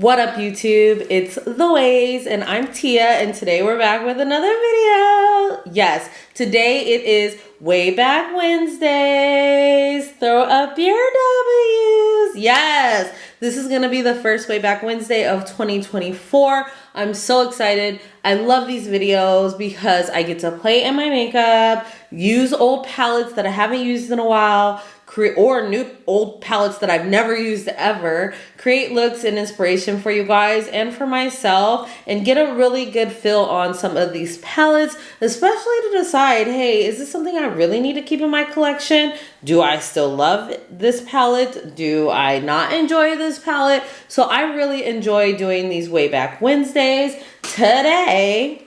What up YouTube? It's The Ways and I'm Tia and today we're back with another video. Yes, today it is Way Back Wednesdays. Throw up your W's. Yes, this is going to be the first Way Back Wednesday of 2024. I'm so excited. I love these videos because I get to play in my makeup, use old palettes that I haven't used in a while, or new old palettes that I've never used ever, create looks and inspiration for you guys and for myself, and get a really good feel on some of these palettes, especially to decide, hey, is this something I really need to keep in my collection? Do I still love this palette? Do I not enjoy this palette? So I really enjoy doing these Way Back Wednesdays. Today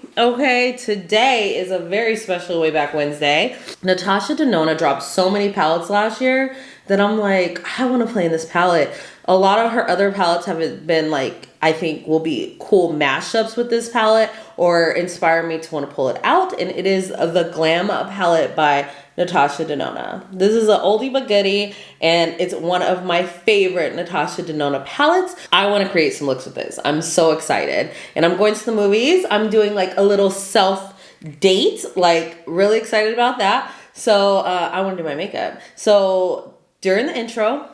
is a very special Way Back Wednesday. Natasha Deanna dropped so many palettes last year that I'm like, I want to play in this palette. A lot of her other palettes have been like, I think will be cool mashups with this palette or inspire me to want to pull it out. And it is the Glam Palette by Natasha Deanna. This is an oldie but goodie, and it's one of my favorite Natasha Deanna palettes. I want to create some looks with this. I'm so excited. And I'm going to the movies. I'm doing like a little self date, like really excited about that. So I want to do my makeup. So during the intro,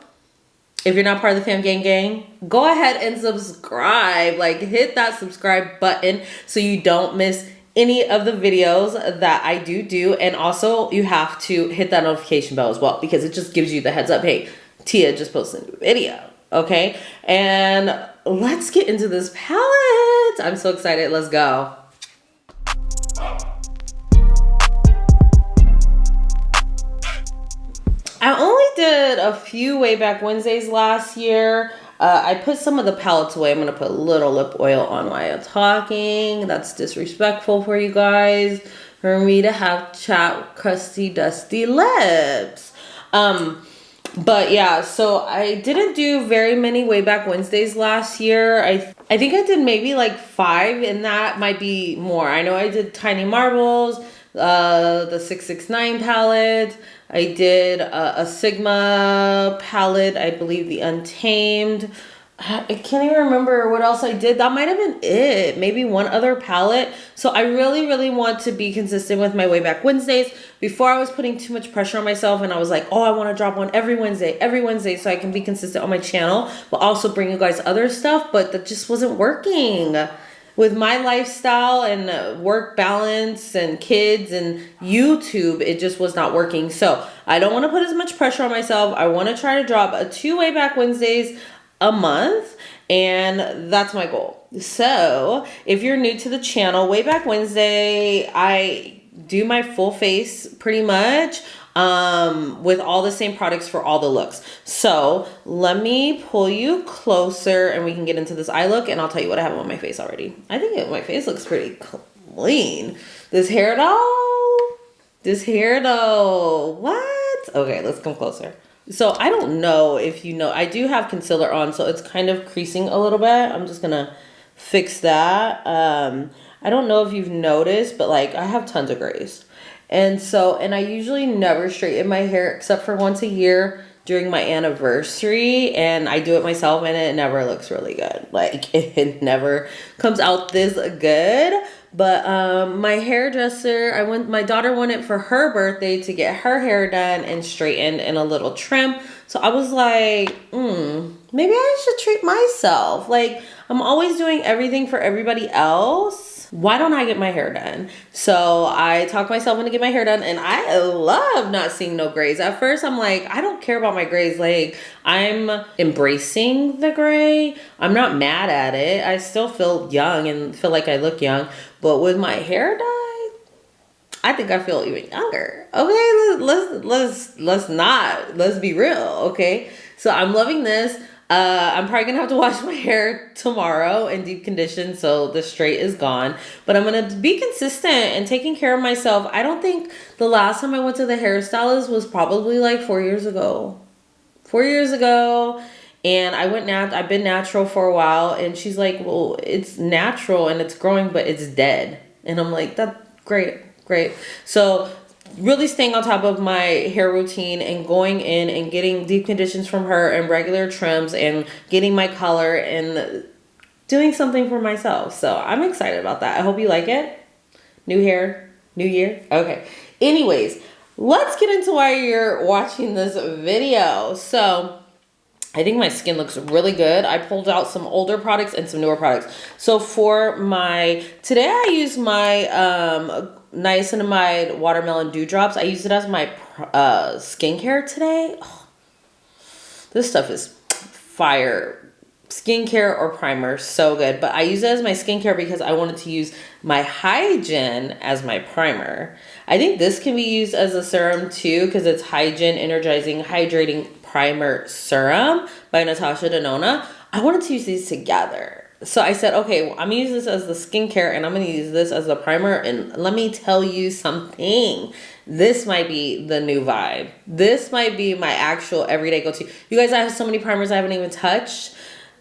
if you're not part of the fam gang, go ahead and subscribe. Like hit that subscribe button so you don't miss any of the videos that I do. And also you have to hit that notification bell as well, because it just gives you the heads up. Hey, Tia just posted a new video. Okay. And let's get into this palette. I'm so excited. Let's go. I only did a few Way Back Wednesdays last year. I put some of the palettes away. I'm going to put a little lip oil on while I'm talking. That's disrespectful for you guys. For me to have chapped, crusty, dusty lips. But yeah, so I didn't do very many Way Back Wednesdays last year. I think I did maybe like 5, and that might be more. I know I did Tiny Marbles, the 669 palette. I did a Sigma palette, I believe the Untamed. I can't even remember what else I did. That might have been it. Maybe one other palette. So I really want to be consistent with my Way Back Wednesdays. Before I was putting too much pressure on myself and I was like, oh, I want to drop one every Wednesday so I can be consistent on my channel, but also bring you guys other stuff. But that just wasn't working. With my lifestyle and work balance and kids and YouTube, it just was not working. So I don't want to put as much pressure on myself. I want to try to drop 2 Way Back Wednesdays a month, and that's my goal. So if you're new to the channel, Way Back Wednesday, I do my full face pretty much with all the same products for all the looks. So let me pull you closer and we can get into this eye look, and I'll tell you what I have on my face already. I think my face looks pretty clean. This hair though, what? Okay, let's come closer. So I don't know if you know, I do have concealer on, so it's kind of creasing a little bit. I'm just gonna fix that. I don't know if you've noticed, but like I have tons of grays. And I usually never straighten my hair except for once a year during my anniversary, and I do it myself and it never looks really good. Like it never comes out this good. But my hairdresser, my daughter wanted for her birthday to get her hair done and straightened and a little trim. So I was like, maybe I should treat myself. Like I'm always doing everything for everybody else. Why don't I get my hair done? So I talked myself into get my hair done, and I love not seeing no grays. At first I'm like, I don't care about my grays. Like I'm embracing the gray. I'm not mad at it. I still feel young and feel like I look young, but with my hair dye, I think I feel even younger. Okay, let's be real. Okay, so I'm loving this. I'm probably gonna have to wash my hair tomorrow and deep condition, so the straight is gone. But I'm gonna be consistent and taking care of myself. I don't think the last time I went to the hairstylist was probably like 4 years ago. 4 years ago, and I've been natural for a while, and she's like, well, it's natural and it's growing, but it's dead. And I'm like, that's great. So really staying on top of my hair routine and going in and getting deep conditions from her and regular trims and getting my color and doing something for myself. So I'm excited about that. I hope you like it. New hair, new year. Okay. Anyways, let's get into why you're watching this video. So I think my skin looks really good. I pulled out some older products and some newer products. So for today I use my niacinamide watermelon dewdrops. I use it as my skincare today. Oh, this stuff is fire. Skincare or primer, so good. But I use it as my skincare because I wanted to use my Hygen as my primer. I think this can be used as a serum too because it's Hygen Energizing Hydrating Primer Serum by Natasha Deanna. I wanted to use these together. So I said, okay, well, I'm going to use this as the skincare and I'm going to use this as the primer. And let me tell you something. This might be the new vibe. This might be my actual everyday go-to. You guys, I have so many primers I haven't even touched.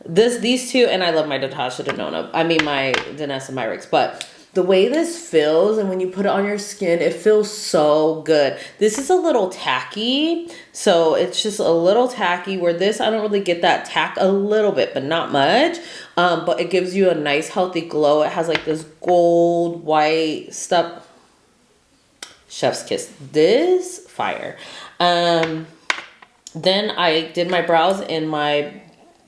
These two, and I love my Natasha Deanna. I mean my Denona Myricks, but the way this feels and when you put it on your skin, it feels so good. This is a little tacky, so it's just a little tacky. Where this, I don't really get that tack, a little bit, but not much. But it gives you a nice healthy glow. It has like this gold white stuff. Chef's kiss. This fire. Then I did my brows in my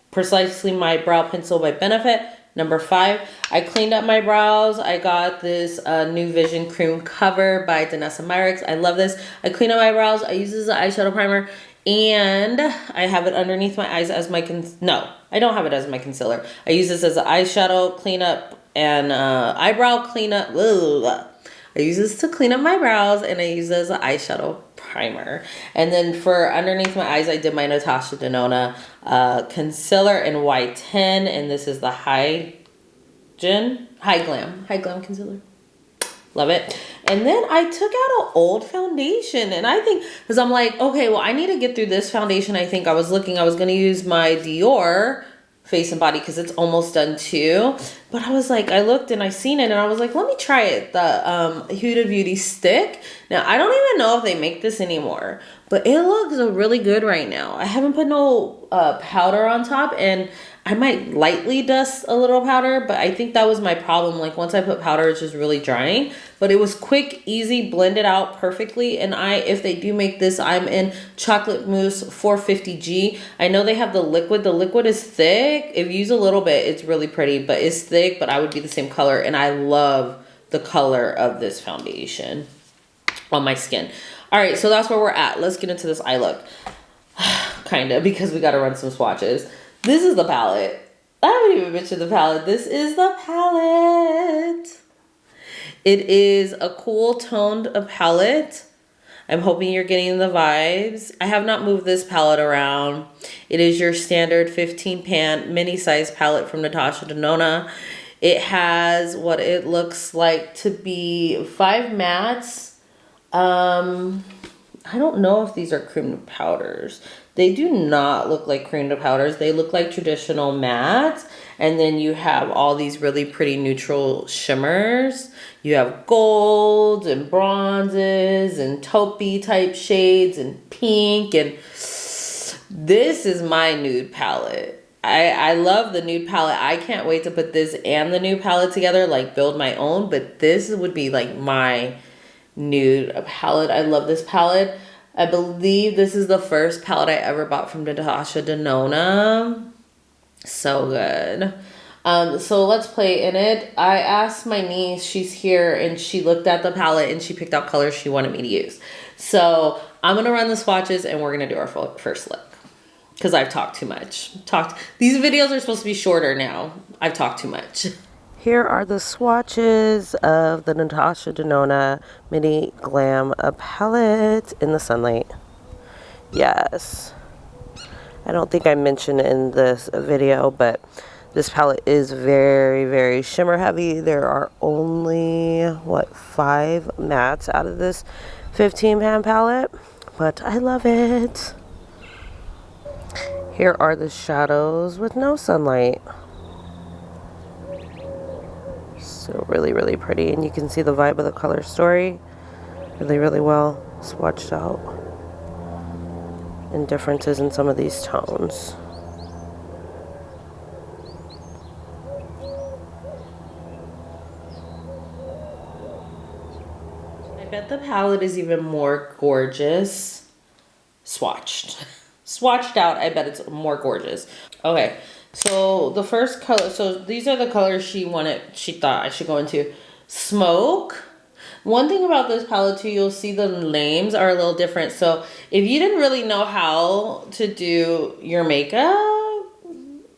Precisely My Brow Pencil by Benefit, number 5. I cleaned up my brows. I got this New Vision Cream Cover by Denona Myricks. I love this. I clean up my brows. I use this as an eyeshadow primer. And I have it underneath my eyes as my no, I don't have it as my concealer. I use this as an eyeshadow cleanup and eyebrow cleanup. I use this to clean up my brows and I use it as an eyeshadow primer. And then for underneath my eyes, I did my Natasha Deanna concealer in Y10, and this is the High Glam concealer. Love it. And then I took out an old foundation, and I think, because I'm like, okay, well, I need to get through this foundation. I think I was going to use my Dior Face and Body because it's almost done too. But I was like, I looked and I seen it and I was like, let me try it. The Huda Beauty stick. Now, I don't even know if they make this anymore, but it looks really good right now. I haven't put no powder on top, and I might lightly dust a little powder, but I think that was my problem. Like once I put powder, it's just really drying. But it was quick, easy, blended out perfectly. And if they do make this, I'm in Chocolate Mousse 450G. I know they have the liquid. The liquid is thick. If you use a little bit, it's really pretty, but it's thick, but I would be the same color. And I love the color of this foundation on my skin. All right, so that's where we're at. Let's get into this eye look. Kind of, because we got to run some swatches. This is the palette. I haven't even mentioned the palette. This is the palette. It is a cool toned palette. I'm hoping you're getting the vibes. I have not moved this palette around. It is your standard 15 pan mini size palette from Natasha Deanna. It has what it looks like to be 5 mattes. I don't know if these are cream to powders. They do not look like cream to powders. They look like traditional mattes. And then you have all these really pretty neutral shimmers. You have gold and bronzes and taupey type shades and pink. And this is my nude palette. I love the nude palette. I can't wait to put this and the nude palette together, like build my own. But this would be like my nude palette. I love this palette. I believe this is the first palette I ever bought from Natasha Deanna. So good. So let's play in it. I asked my niece, she's here, and she looked at the palette and she picked out colors she wanted me to use. So I'm going to run the swatches and we're going to do our first look. Because I've talked too much. These videos are supposed to be shorter now. I've talked too much. Here are the swatches of the Natasha Deanna Mini Glam Palette in the sunlight. Yes. I don't think I mentioned in this video, but this palette is very, very shimmer heavy. There are only, 5 mattes out of this 15 pan palette, but I love it. Here are the shadows with no sunlight. So really, really pretty. And you can see the vibe of the color story really, really well swatched out. And differences in some of these tones. bet the palette is even more gorgeous. Swatched out, I bet it's more gorgeous. Okay, so the first color, so these are the colors she thought I should go into. Smoke. One thing about this palette too, you'll see the names are a little different. So if you didn't really know how to do your makeup,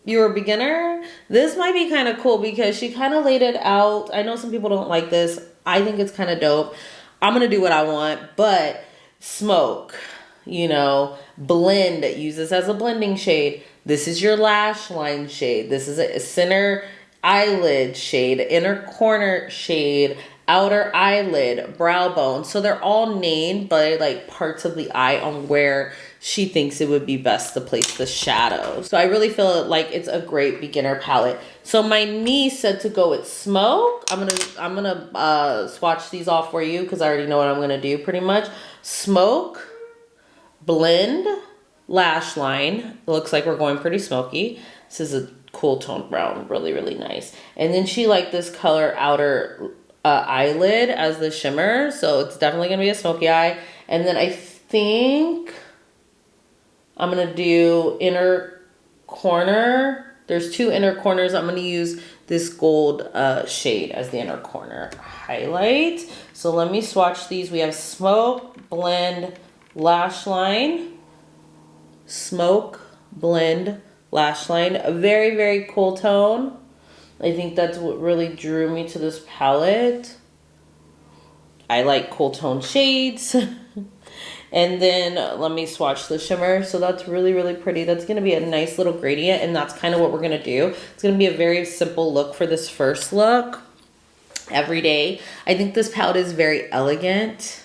you're a beginner, this might be kind of cool because she kind of laid it out. I know some people don't like this. I think it's kind of dope. I'm going to do what I want, but smoke, you know, blend, use this as a blending shade. This is your lash line shade. This is a center eyelid shade, inner corner shade, outer eyelid, brow bone. So they're all named by like parts of the eye on where she thinks it would be best to place the shadows. So I really feel like it's a great beginner palette. So my niece said to go with smoke. I'm gonna swatch these off for you because I already know what I'm gonna do pretty much. Smoke, blend, lash line. It looks like we're going pretty smoky. This is a cool tone brown, really, really nice. And then she liked this color outer eyelid as the shimmer, so it's definitely gonna be a smoky eye. And then I think I'm gonna do inner corner. There's two inner corners. I'm gonna use this gold shade as the inner corner highlight. So let me swatch these. We have smoke, blend, lash line. Smoke, blend, lash line. A very, very cool tone. I think that's what really drew me to this palette. I like cool tone shades. And then let me swatch the shimmer. So that's really, really pretty. That's going to be a nice little gradient, and that's kind of what we're going to do. It's going to be a very simple look for this first look. Every day. I think this palette is very elegant.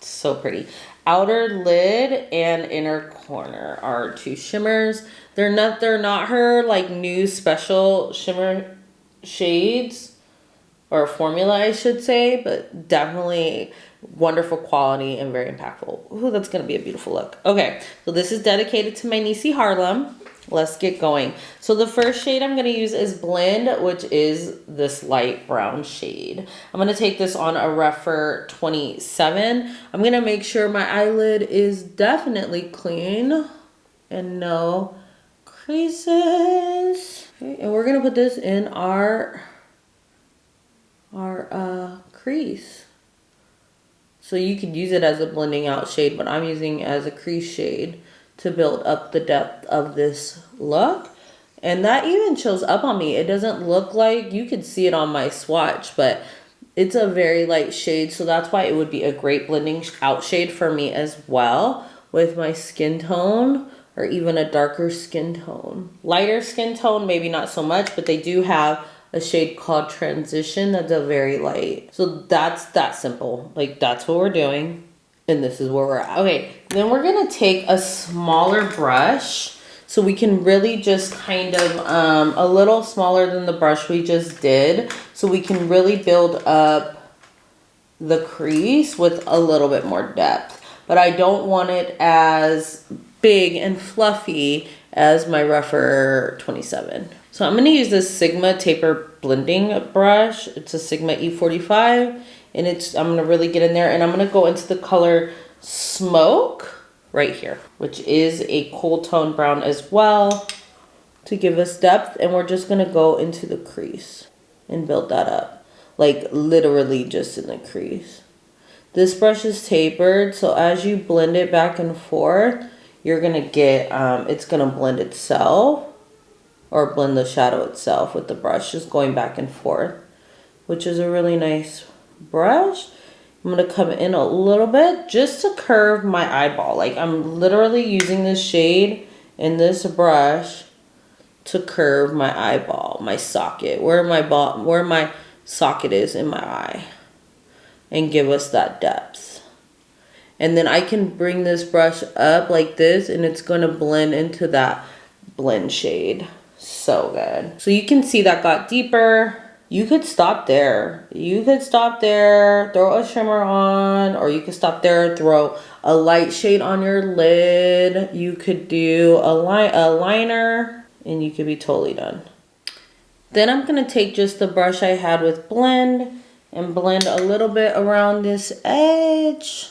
So pretty. Outer lid and inner corner are two shimmers. They're not her like new special shimmer shades or formula, I should say, but definitely wonderful quality and very impactful. Ooh, that's gonna be a beautiful look. Okay, so this is dedicated to my niecey Harlem. Let's get going. So the first shade I'm gonna use is Blend, which is this light brown shade. I'm gonna take this on a rougher 27. I'm gonna make sure my eyelid is definitely clean and no creases. Okay, and we're gonna put this in our crease. So you could use it as a blending out shade, but I'm using it as a crease shade to build up the depth of this look. And that even shows up on me. It doesn't look like, you could see it on my swatch, but it's a very light shade. So that's why it would be a great blending out shade for me as well with my skin tone, or even a darker skin tone. Lighter skin tone, maybe not so much, but they do have a shade called Transition that's a very light. So that's that simple. Like, that's what we're doing. And this is where we're at. Okay, then we're gonna take a smaller brush so we can really just kind of, a little smaller than the brush we just did, so we can really build up the crease with a little bit more depth. But I don't want it as big and fluffy as my rougher 27. So I'm gonna use this Sigma Taper Blending Brush. It's a Sigma E45. And I'm gonna really get in there, and I'm gonna go into the color Smoke right here, which is a cool tone brown as well to give us depth. And we're just gonna go into the crease and build that up, like literally just in the crease. This brush is tapered, so as you blend it back and forth, you're gonna get, it's gonna blend itself, or blend the shadow itself with the brush, just going back and forth, which is a really nice brush. I'm gonna come in a little bit just to curve my eyeball. Like, I'm literally using this shade in this brush to curve my eyeball, my socket, where my socket is in my eye, and give us that depth. And then I can bring this brush up like this, and it's gonna blend into that blend shade. So good. So you can see that got deeper. You could stop there. You could stop there, throw a shimmer on, or you could stop there, throw a light shade on your lid. You could do a liner, and you could be totally done. Then I'm gonna take just the brush I had with Blend, and blend a little bit around this edge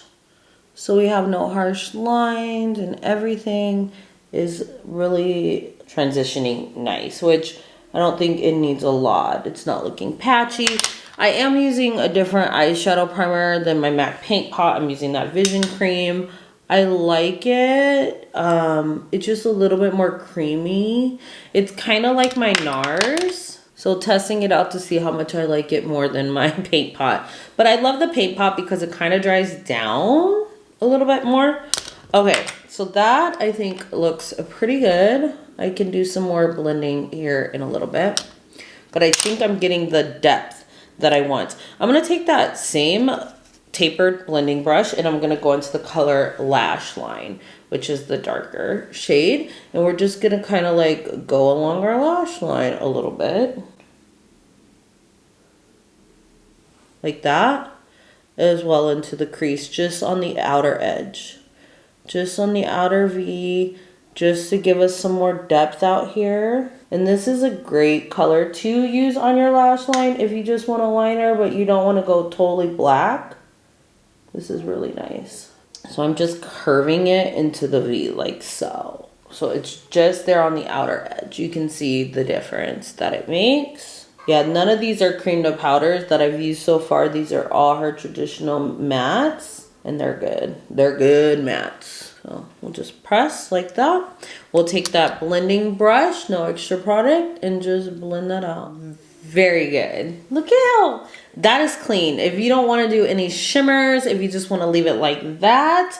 so we have no harsh lines and everything is really transitioning nice, which I don't think it needs a lot. It's not looking patchy. I am using a different eyeshadow primer than my MAC Paint Pot. I'm using that Vision Cream. I like it. It's just a little bit more creamy. It's kind of like my NARS. So testing it out to see how much I like it more than my Paint Pot. But I love the Paint Pot because it kind of dries down a little bit more. Okay, so that I think looks pretty good. I can do some more blending here in a little bit. But I think I'm getting the depth that I want. I'm going to take that same tapered blending brush and I'm going to go into the color Lash Line, which is the darker shade. And we're just going to kind of like go along our lash line a little bit. Like that. As well into the crease, just on the outer edge. Just on the outer V, just to give us some more depth out here. And this is a great color to use on your lash line if you just want a liner, but you don't want to go totally black. This is really nice. So I'm just curving it into the V like so. So it's just there on the outer edge. You can see the difference that it makes. Yeah, none of these are cream to powders that I've used so far. These are all her traditional mattes, and they're good. They're good mattes. So we'll just press like that. We'll take that blending brush, no extra product, and just blend that out. Very good. Look at how that is clean. If you don't want to do any shimmers, if you just want to leave it like that,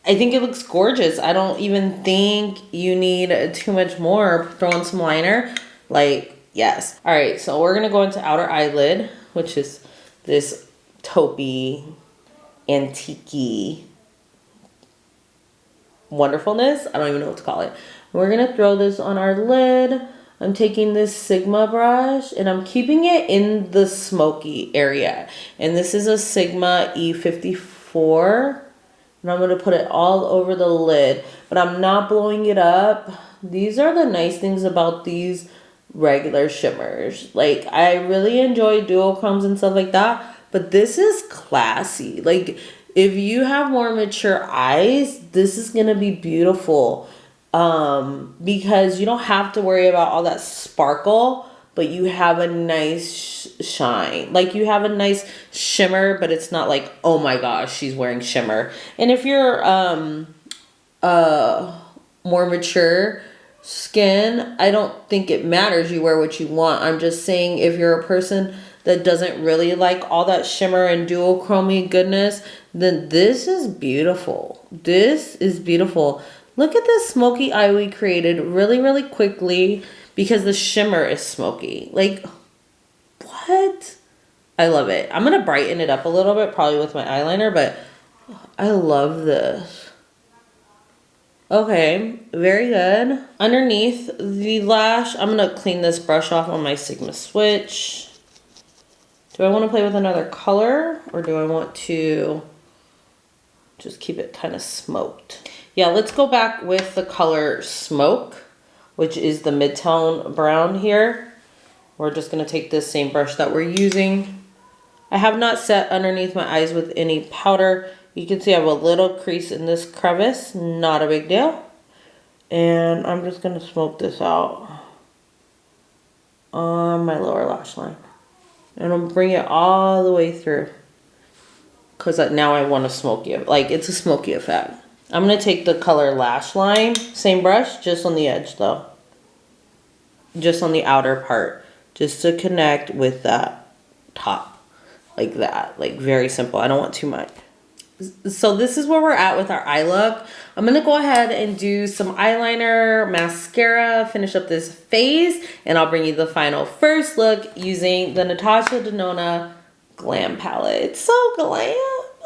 I think it looks gorgeous. I don't even think you need too much more. Throw in some liner, like, yes. All right, so we're gonna go into outer eyelid, which is this taupey, antique-y wonderfulness. I don't even know what to call it. We're gonna throw this on our lid. I'm taking this Sigma brush and I'm keeping it in the smoky area. And this is a Sigma E54. And I'm gonna put it all over the lid, but I'm not blowing it up. These are the nice things about these regular shimmers. Like, I really enjoy duochromes and stuff like that, but this is classy. Like, if you have more mature eyes, this is gonna be beautiful, because you don't have to worry about all that sparkle, but you have a nice shine. Like, you have a nice shimmer, but it's not like, oh my gosh, she's wearing shimmer. And if you're more mature skin, I don't think it matters. You wear what you want. I'm just saying, if you're a person that doesn't really like all that shimmer and duochromy goodness, then this is beautiful. This is beautiful. Look at this smoky eye we created really, really quickly because the shimmer is smoky. Like, what? I love it. I'm going to brighten it up a little bit, probably with my eyeliner, but I love this. Okay, very good. Underneath the lash, I'm going to clean this brush off on my Sigma switch. Do I want to play with another color, or do I want to just keep it kind of smoked? Yeah, let's go back with the color Smoke, which is the mid-tone brown here. We're just going to take this same brush that we're using. I have not set underneath my eyes with any powder. You can see I have a little crease in this crevice, not a big deal. And I'm just going to smoke this out on my lower lash line. And I'm bring it all the way through, because now I want a smoky, like, it's a smoky effect. I'm going to take the color Lash Line, same brush, just on the edge though. Just on the outer part, just to connect with that top, like that, like very simple. I don't want too much. So this is where we're at with our eye look. I'm going to go ahead and do some eyeliner, mascara, finish up this phase, and I'll bring you the final first look using the Natasha Deanna Glam Palette. It's so glam.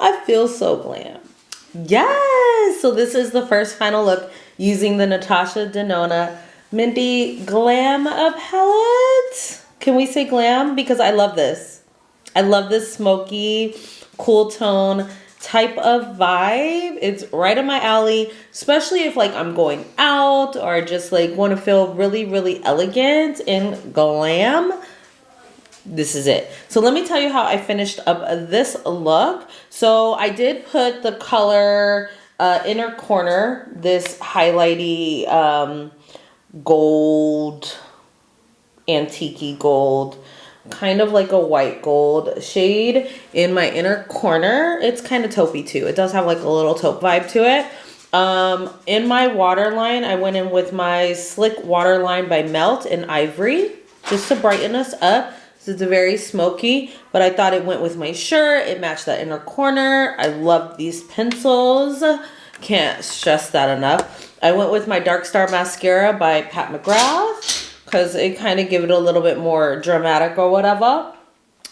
I feel so glam. Yes! So this is the first final look using the Natasha Deanna Minty Glam Palette. Can we say glam? Because I love this. I love this smoky, cool tone type of vibe. It's right up my alley, especially if like I'm going out or just like want to feel really, really elegant and glam. this is it. So let me tell you how I finished up this look. So I did put the color inner corner, this highlighty gold, antique gold, kind of like a white gold shade in my inner corner. It's kind of taupey too. It does have like a little taupe vibe to it. In my waterline, I went in with my Slick Waterline by Melt in Ivory, just to brighten us up. This is a very smoky, but I thought it went with my shirt. It matched that inner corner. I love these pencils. Can't stress that enough. I went with my Dark Star Mascara by Pat McGrath because it kind of give it a little bit more dramatic or whatever.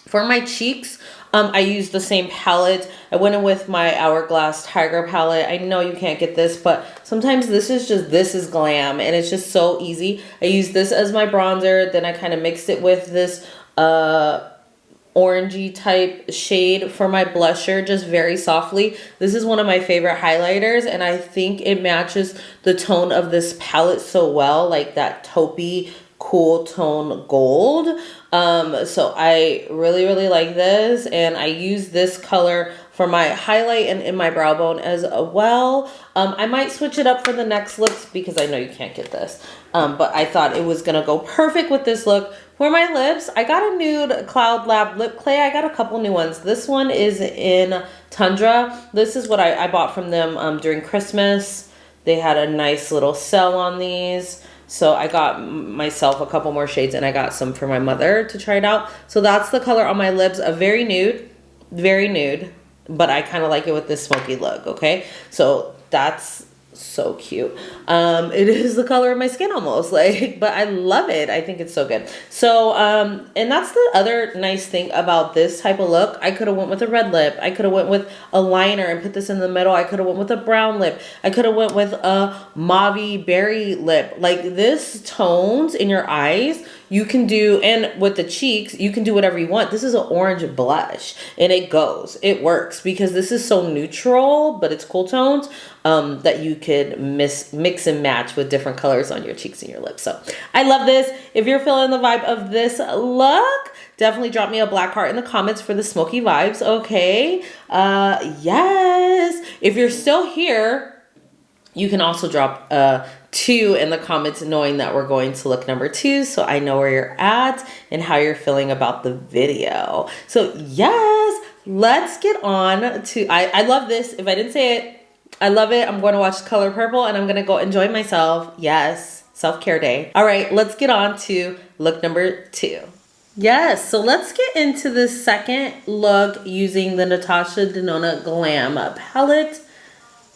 For my cheeks, I used the same palette. I went in with my Hourglass Tiger palette. I know you can't get this, but sometimes this is glam, and it's just so easy. I used this as my bronzer. Then I kind of mixed it with this orangey type shade for my blusher, just very softly. This is one of my favorite highlighters, and I think it matches the tone of this palette so well, like that taupey, cool tone gold. So I really like this, and I use this color for my highlight and in my brow bone as well. I might switch it up for the next looks because I know you can't get this. But I thought it was gonna go perfect with this look. For my lips, I got a nude Cloud Lab lip clay. I got a couple new ones. This one is in Tundra. This is what I bought from them during Christmas. They had a nice little sale on these. So I got myself a couple more shades, and I got some for my mother to try it out. So that's the color on my lips, a very nude, but I kind of like it with this smoky look, okay? So that's so cute. It is the color of my skin almost, like, but I love it. I think it's so good. So, and that's the other nice thing about this type of look. I could have went with a red lip. I could have went with a liner and put this in the middle. I could have went with a brown lip. I could have went with a mauve berry lip. Like, this tones in your eyes, you can do, and with the cheeks, you can do whatever you want. This is an orange blush, and it works because this is so neutral, but it's cool tones, that you could mix and match with different colors on your cheeks and your lips. So I love this. If you're feeling the vibe of this look, definitely drop me a black heart in the comments for the smoky vibes, okay? Yes. If you're still here, you can also drop 2 in the comments knowing that we're going to look number 2, so I know where you're at and how you're feeling about the video. So yes, let's get on to, I love this. If I didn't say it, I love it. I'm going to watch Color Purple, and I'm going to go enjoy myself. Yes, self-care day. All right, let's get on to look number 2. Yes, so let's get into the second look using the Natasha Deanna Glam Palette.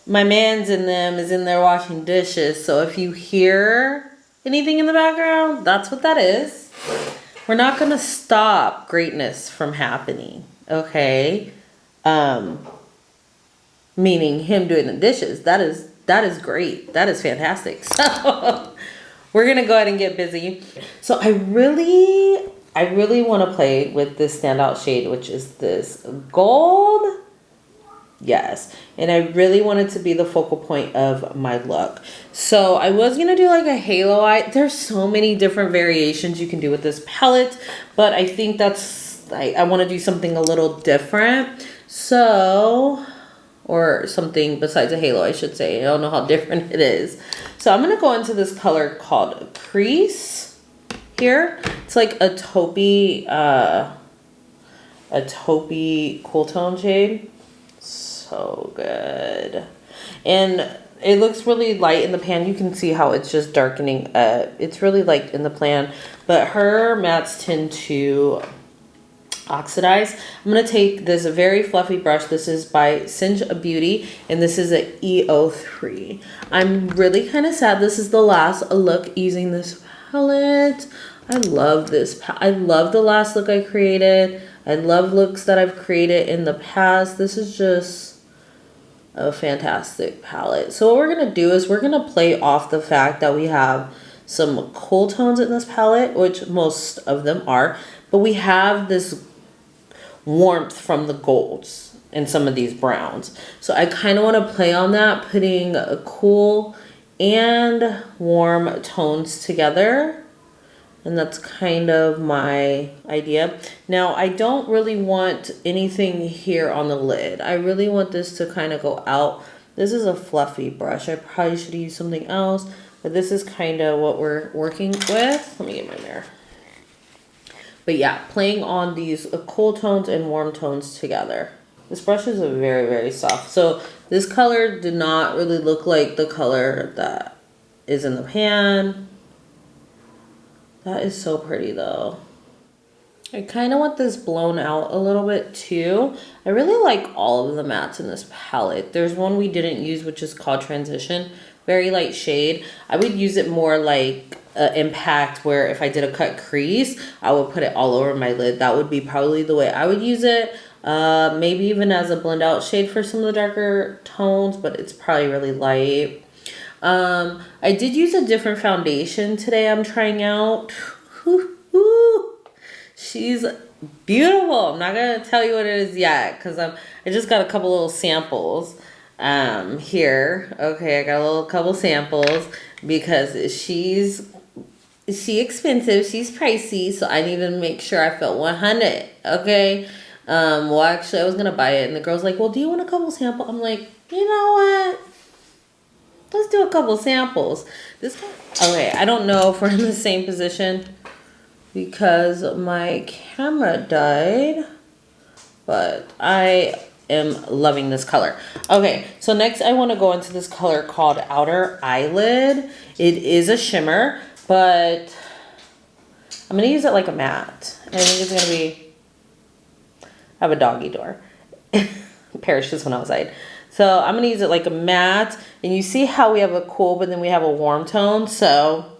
My man's in there washing dishes, so if you hear anything in the background, that's what that is. We're not gonna stop greatness from happening, okay? Meaning him doing the dishes. That is great. That is fantastic. So we're gonna go ahead and get busy. So I really want to play with this standout shade, which is this gold. Yes, and I really wanted to be the focal point of my look. So I was going to do like a halo eye. There's so many different variations you can do with this palette, but I think that's, I want to do something a little different. So, or something besides a halo, I should say. I don't know how different it is. So I'm going to go into this color called Crease here. It's like a taupey cool tone shade. So good. And it looks really light in the pan. You can see how it's just darkening up. It's really light in the pan, but her mattes tend to oxidize. I'm going to take this very fluffy brush. This is by Singe Beauty, and this is an EO3. I'm really kind of sad this is the last look using this palette. I love this. I love the last look I created. I love looks that I've created in the past. This is just a fantastic palette. So what we're going to do is we're going to play off the fact that we have some cool tones in this palette, which most of them are, but we have this warmth from the golds and some of these browns. So I kind of want to play on that, putting a cool and warm tones together And that's kind of my idea. Now, I don't really want anything here on the lid. I really want this to kind of go out. This is a fluffy brush. I probably should use something else, but this is kind of what we're working with. Let me get my mirror. But yeah, playing on these cool tones and warm tones together. This brush is very, very soft. So this color did not really look like the color that is in the pan. That is so pretty though. I kind of want this blown out a little bit too. I really like all of the mattes in this palette. There's one we didn't use, which is called Transition. Very light shade. I would use it more like Impact, where if I did a cut crease, I would put it all over my lid. That would be probably the way I would use it. Maybe even as a blend out shade for some of the darker tones, but it's probably really light. I did use a different foundation today I'm trying out. She's beautiful. I'm not gonna tell you what it is yet because I just got a couple little samples here. Okay, I got a couple samples because she's expensive, she's pricey, so I need to make sure I felt 100. Okay. Well, actually I was gonna buy it and the girl's like, well, do you want a couple samples? I'm like, you know what? Let's do a couple samples. Okay, I don't know if we're in the same position because my camera died, but I am loving this color. Okay, so next I want to go into this color called Outer Eyelid. It is a shimmer, but I'm going to use it like a matte. I think it's going to be, I have a doggy door. Parrish just went outside. So I'm going to use it like a matte. And you see how we have a cool, but then we have a warm tone. So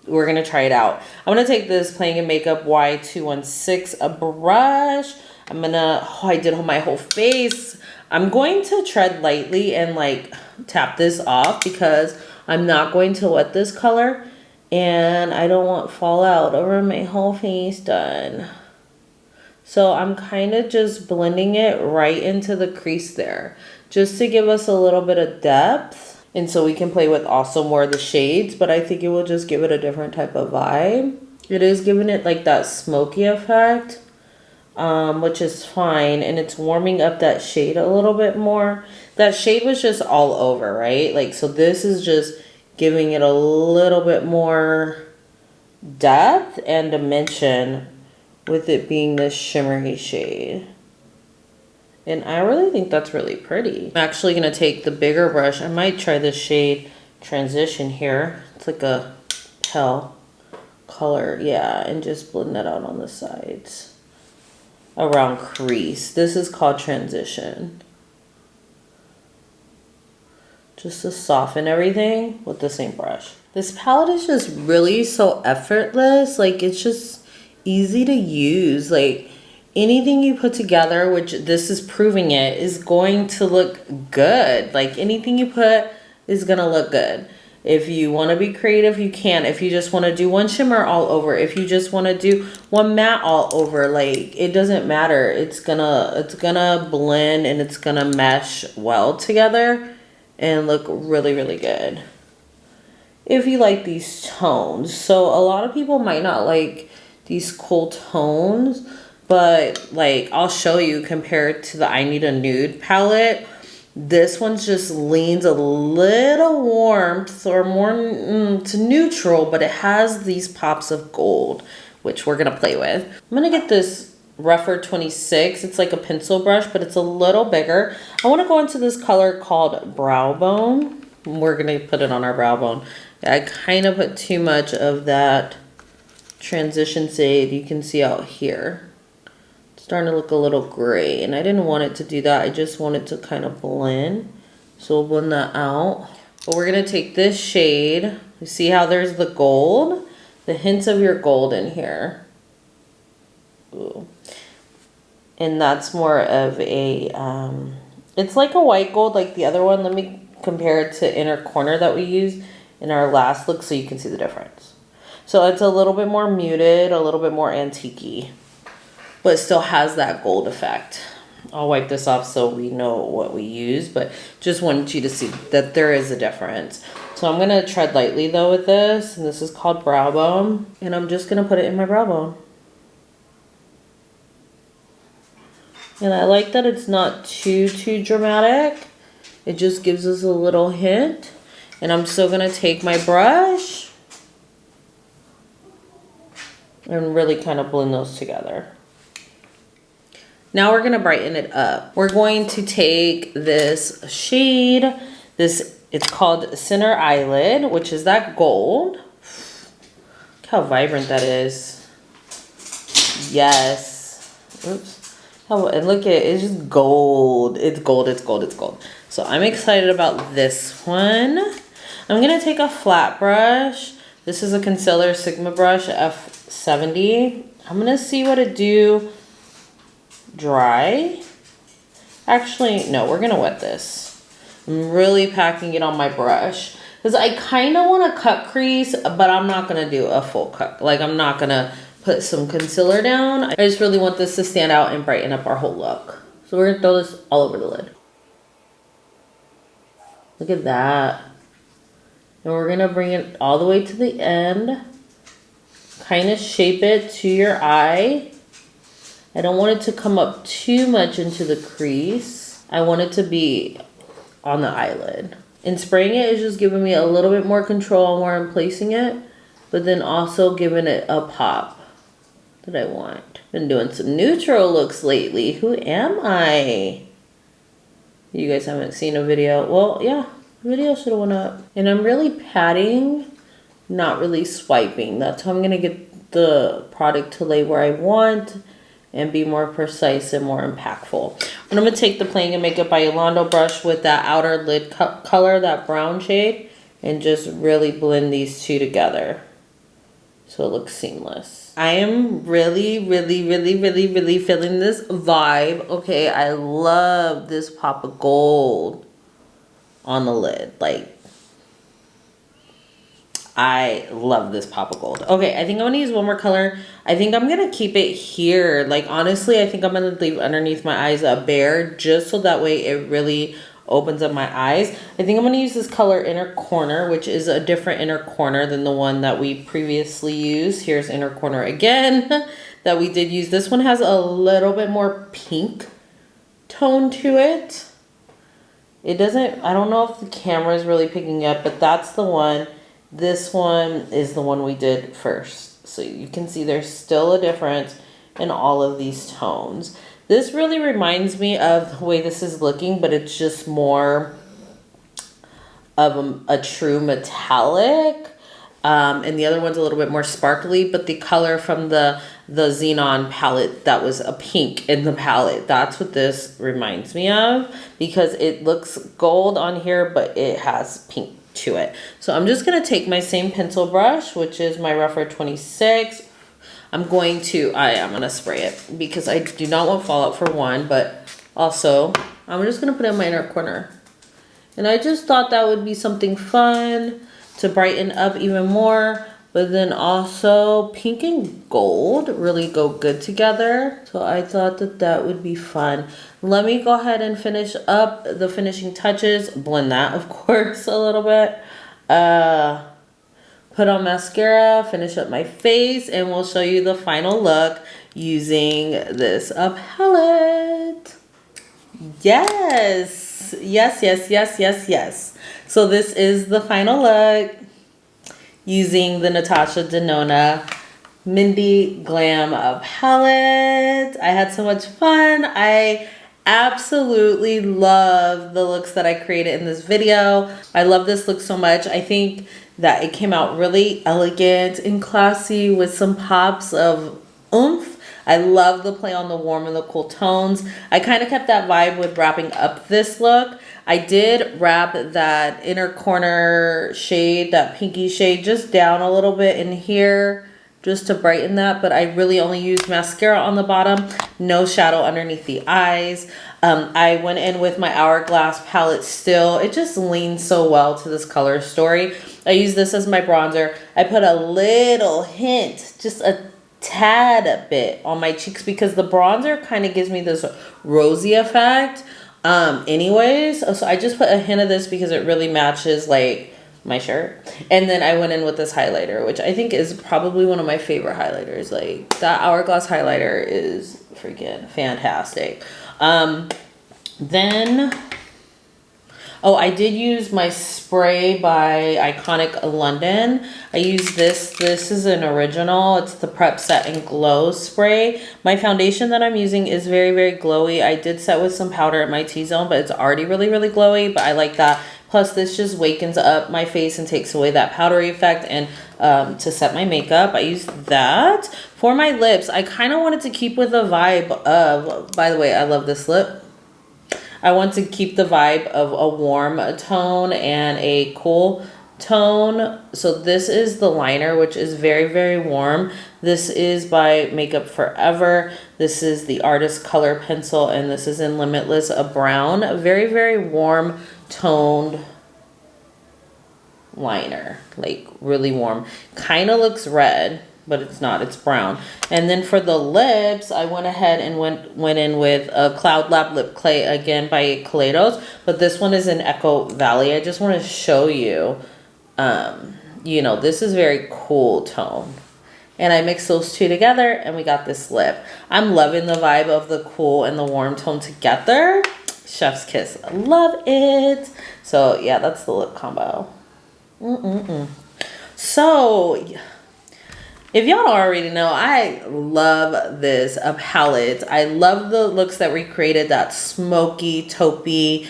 we're going to try it out. I'm going to take this Playing in Makeup Y216 a brush. I'm going to, I did my whole face. I'm going to tread lightly and like tap this off because I'm not going to wet this color. And I don't want fallout over my whole face done. So I'm kind of just blending it right into the crease there, just to give us a little bit of depth. And so we can play with also more of the shades, but I think it will just give it a different type of vibe. It is giving it like that smoky effect, which is fine. And it's warming up that shade a little bit more. That shade was just all over, right? Like, so this is just giving it a little bit more depth and dimension with it being this shimmery shade. And I really think that's really pretty. I'm actually going to take the bigger brush. I might try this shade Transition here. It's like a pale color. Yeah, and just blend that out on the sides around crease. This is called Transition. Just to soften everything with the same brush. This palette is just really so effortless. Like, it's just easy to use. Like, anything you put together, which this is proving it, is going to look good. Like, anything you put is gonna look good. If you want to be creative, you can. If you just want to do one shimmer all over, if you just want to do one matte all over, like, it doesn't matter. It's gonna blend and it's gonna mesh well together and look really, really good if you like these tones. So a lot of people might not like these cool tones, but like, I'll show you compared to the I Need a Nude palette. This one just leans a little warmth or more to neutral, but it has these pops of gold, which we're gonna play with. I'm gonna get this Rougher 26. It's like a pencil brush, but it's a little bigger. I want to go into this color called Brow Bone. We're gonna put it on our brow bone. I kind of put too much of that Transition shade you can see out here. It's starting to look a little gray, and I didn't want it to do that. I just want it to kind of blend. So we'll blend that out. But we're gonna take this shade. You see how there's the gold? The hints of your gold in here. Ooh. And that's more of a, it's like a white gold like the other one. Let me compare it to Inner Corner that we used in our last look so you can see the difference. So it's a little bit more muted, a little bit more antique-y, but still has that gold effect. I'll wipe this off so we know what we use, but just wanted you to see that there is a difference. So So I'm gonna tread lightly though with this, and this is called Brow Bone, and I'm just gonna put it in my brow bone. And I like that it's not too dramatic. It just gives us a little hint. And I'm still gonna take my brush and really kind of blend those together. Now we're gonna brighten it up. We're going to take this shade, it's called Center Eyelid, which is that gold. Look how vibrant that is. Yes. Oops. And look at it, it's just gold. It's gold, it's gold, it's gold. So I'm excited about this one. I'm gonna take a flat brush. This is a concealer Sigma brush, F70. I'm gonna see what it do dry. Actually, no, we're gonna wet this. I'm really packing it on my brush because I kind of want to cut crease, but I'm not gonna do a full cut. Like, I'm not gonna put some concealer down. I just really want this to stand out and brighten up our whole look. So we're gonna throw this all over the lid. Look at that. And we're gonna bring it all the way to the end. Kind of shape it to your eye. I don't want it to come up too much into the crease. I want it to be on the eyelid. And spraying it is just giving me a little bit more control on where I'm placing it, but then also giving it a pop that I want. Been doing some neutral looks lately. Who am I? You guys haven't seen a video. Well, yeah, the video should have went up. And I'm really patting, not really swiping. That's how I'm gonna get the product to lay where I want and be more precise and more impactful. And I'm gonna take the Playing and Makeup by Yolanda brush with that outer lid color, that brown shade, and just really blend these two together so it looks seamless. I am really feeling this vibe. Okay, I love this pop of gold on the lid. Like, I love this pop of gold. Okay, I think I'm gonna use one more color. I think I'm gonna keep it here. Like, honestly, I think I'm gonna leave underneath my eyes a bare, just so that way it really opens up my eyes. I think I'm gonna use this color Inner Corner, which is a different inner corner than the one that we previously used. Here's Inner Corner again that we did use. This one has a little bit more pink tone to it. It doesn't, I don't know if the camera is really picking up, but that's the one. This one is the one we did first. So you can see there's still a difference in all of these tones. This really reminds me of the way this is looking, but it's just more of a true metallic. And the other one's a little bit more sparkly, but the color from the Xenon palette, that was a pink in the palette. That's what this reminds me of, because it looks gold on here, but it has pink to it. So I'm just gonna take my same pencil brush, which is my Rougher 26. I'm gonna spray it because I do not want fallout for one, but also I'm just gonna put it in my inner corner. And I just thought that would be something fun to brighten up even more, but then also pink and gold really go good together. So I thought that that would be fun. Let me go ahead and finish up the finishing touches. Blend that, of course, a little bit. Put on mascara, finish up my face, and we'll show you the final look using this palette. Yes. So this is the final look using the Natasha Deanna Glam Palette. I had so much fun. I absolutely love the looks that I created in this video. I love this look so much. I think that it came out really elegant and classy with some pops of oomph. I love the play on the warm and the cool tones. I kind of kept that vibe with wrapping up this look. I did wrap that inner corner shade, that pinky shade, just down a little bit in here just to brighten that, but I really only used mascara on the bottom, no shadow underneath the eyes. I went in with my Hourglass palette still. It just leans so well to this color story. I use this as my bronzer. I put a little hint, just a tad bit on my cheeks because the bronzer kind of gives me this rosy effect anyways. So I just put a hint of this because it really matches like my shirt. And then I went in with this highlighter, which I think is probably one of my favorite highlighters. Like, that Hourglass highlighter is freaking fantastic. Then, oh, I did use my spray by Iconic London. I use this. This is an original. It's the Prep Set and Glow spray. My foundation that I'm using is very, very glowy. I did set with some powder at my T-zone, but it's already really, really glowy. But I like that. Plus, this just wakens up my face and takes away that powdery effect. And to set my makeup, I use that. For my lips, I kind of wanted to keep with the vibe of, by the way, I love this lip. I want to keep the vibe of a warm tone and a cool tone. So this is the liner, which is very, very warm. This is by Makeup Forever. This is the Artist Color Pencil, and this is in Limitless, a brown. A very, very warm toned liner. Like, really warm. Kind of looks red, but it's not, it's brown. And then for the lips, I went ahead and went in with a Cloud Lab Lip Clay, again by Kaleidos, but this one is in Echo Valley. I just want to show you, you know, this is very cool tone. And I mixed those two together and we got this lip. I'm loving the vibe of the cool and the warm tone together. Chef's kiss, love it. So yeah, that's the lip combo. So, if y'all already know, I love this palette. I love the looks that we created, that smoky, taupey,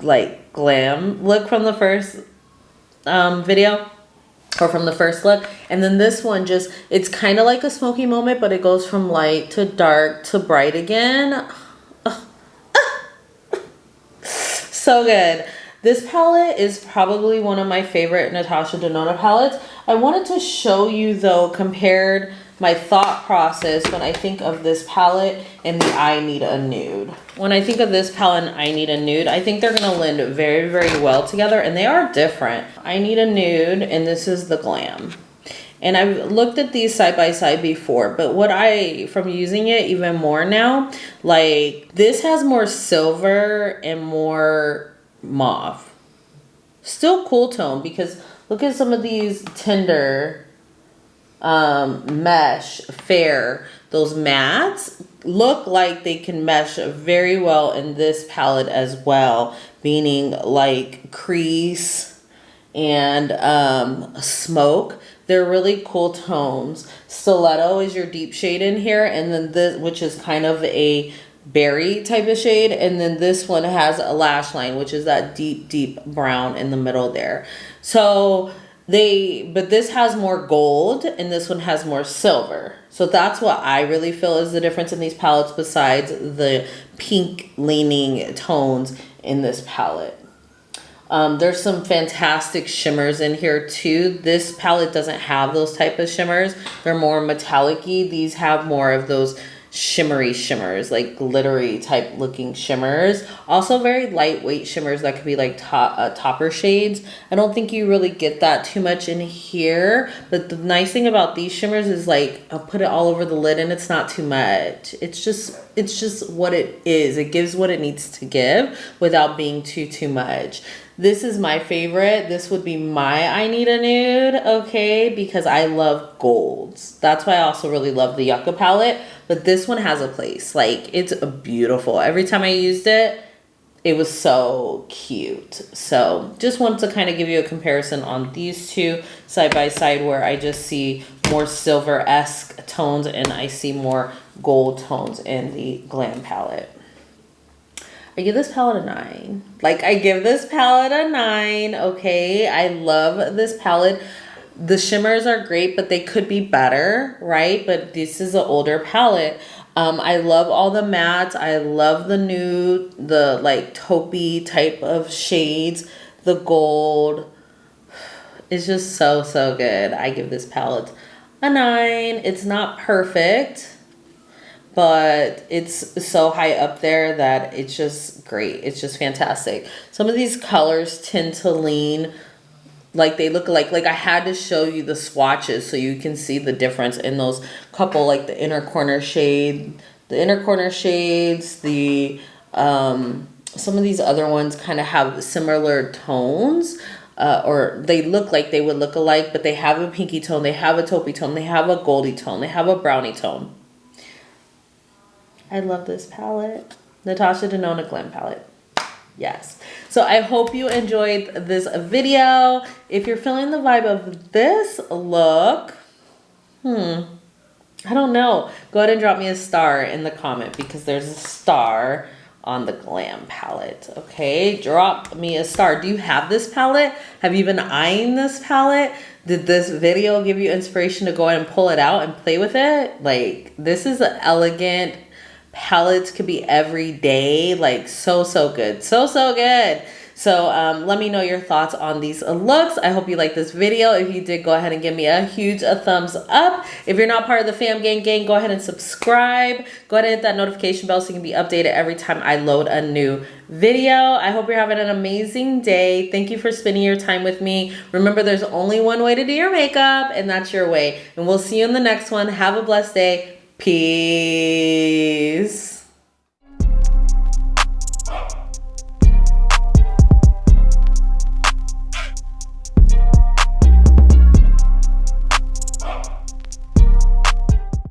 like glam look from the first video, or from the first look. And then this one just, it's kind of like a smoky moment, but it goes from light to dark to bright again. So good. This palette is probably one of my favorite Natasha Deanna palettes. I wanted to show you though, compared my thought process when I think of this palette and the I Need a Nude. When I think of this palette and I Need a Nude, I think they're gonna blend very, very well together, and they are different. I Need a Nude, and this is the Glam. And I've looked at these side by side before, but what from using it even more now, like this has more silver and more mauve. Still cool tone, because look at some of these Tinder mesh fair, those mattes look like they can mesh very well in this palette as well, meaning like crease and smoke. They're really cool tones. Stiletto is your deep shade in here, and then this, which is kind of a berry type of shade, and then this one has a lash line, which is that deep brown in the middle there. So but this has more gold and this one has more silver. So that's what I really feel is the difference in these palettes, besides the pink leaning tones in this palette. There's some fantastic shimmers in here too. This palette doesn't have those type of shimmers. They're more metallic-y. These have more of those shimmery shimmers, like glittery type looking shimmers. Also very lightweight shimmers that could be like topper shades. I don't think you really get that too much in here, but the nice thing about these shimmers is like I'll put it all over the lid and it's not too much. It's just what it is. It gives what it needs to give without being too much. This is my favorite. This would be my I Need a Nude, okay, because I love golds. That's why I also really love the Yucca palette, but this one has a place. Like, it's beautiful. Every time I used it, it was so cute. So just wanted to kind of give you a comparison on these two side by side, where I just see more silver-esque tones and I see more gold tones in the Glam palette. I give this palette a 9. Like, I give this palette a 9, okay? I love this palette. The shimmers are great, but they could be better, right? But this is an older palette. I love all the mattes. I love the nude, the like taupey type of shades, the gold. It's just so good. I give this palette a 9. It's not perfect, but it's so high up there that it's just great. It's just fantastic. Some of these colors tend to lean like they look like I had to show you the swatches so you can see the difference in those couple, like the inner corner shade, the some of these other ones kind of have similar tones, or they look like they would look alike, but they have a pinky tone, they have a taupey tone, they have a goldie tone, they have a brownie tone. I love this palette. Natasha Deanna Glam Palette. Yes. So I hope you enjoyed this video. If you're feeling the vibe of this look, I don't know. Go ahead and drop me a star in the comment, because there's a star on the Glam palette. Okay, drop me a star. Do you have this palette? Have you been eyeing this palette? Did this video give you inspiration to go ahead and pull it out and play with it? Like, this is an elegant palette. Could be every day. Like, so good. So good. So let me know your thoughts on these looks. I hope you liked this video. If you did, go ahead and give me a huge thumbs up. If you're not part of the fam gang, go ahead and subscribe. Go ahead and hit that notification bell so you can be updated every time I load a new video. I hope you're having an amazing day. Thank you for spending your time with me. Remember, there's only one way to do your makeup, and that's your way. And we'll see you in the next one. Have a blessed day. Peace.